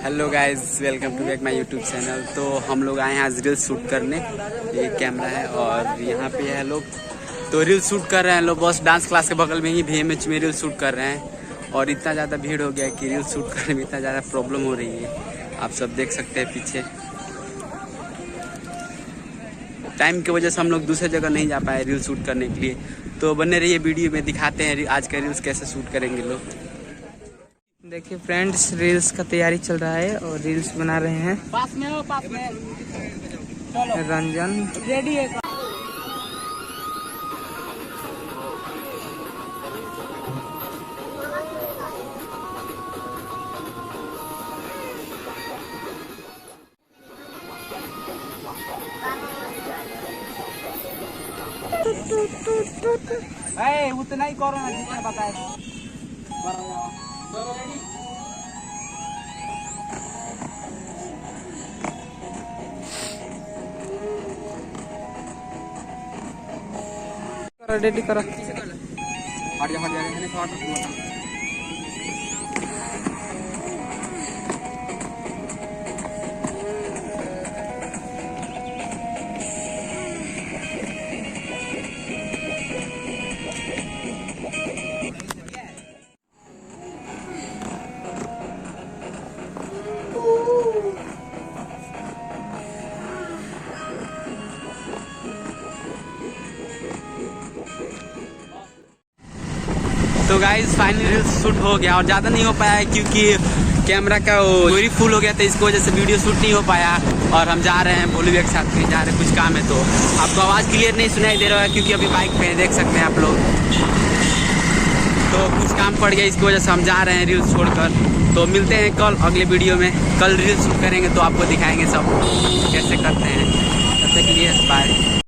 Hello guys, welcome to back my YouTube channel. तो हम लोग आए हैं आज रील शूट करने। ये कैमरा है और यहाँ पे है लोग, तो रील शूट कर रहे हैं लोग। बस डांस क्लास के बगल में ही VMH में रील शूट कर रहे हैं और इतना ज़्यादा भीड़ हो गया है कि रील शूट करने में इतना ज़्यादा प्रॉब्लम हो रही है। आप सब देख सकते हैं पीछे। टाइम की वजह से हम लोग दूसरे जगह नहीं जा पाए रील शूट करने के लिए। तो बने रहिए, वीडियो में दिखाते हैं आज का रील्स कैसे शूट करेंगे लोग। देखिए फ्रेंड्स, रील्स का तैयारी चल रहा है और रील्स बना रहे हैं। पास में हो, पास में। चलो रंजन रेडी है। उतना ही करो ना जितना बताए। रेडी करो। हट जा तो गाइस फाइनली रील शूट हो गया और ज़्यादा नहीं हो पाया है क्योंकि कैमरा का मेमोरी फुल हो गया था। इसकी वजह से वीडियो शूट नहीं हो पाया। और हम जा रहे हैं भोलू के साथ, कहीं जा रहे हैं, कुछ काम है। तो आपको आवाज़ क्लियर नहीं सुनाई दे रहा है क्योंकि अभी बाइक पे देख सकते हैं आप लोग। तो कुछ काम पड़ गया, इसकी वजह से हम जा रहे हैं रील छोड़कर। तो मिलते हैं कल अगले वीडियो में। कल रील शूट करेंगे तो आपको दिखाएंगे सब कैसे करते हैं। तब तक के लिए बाय।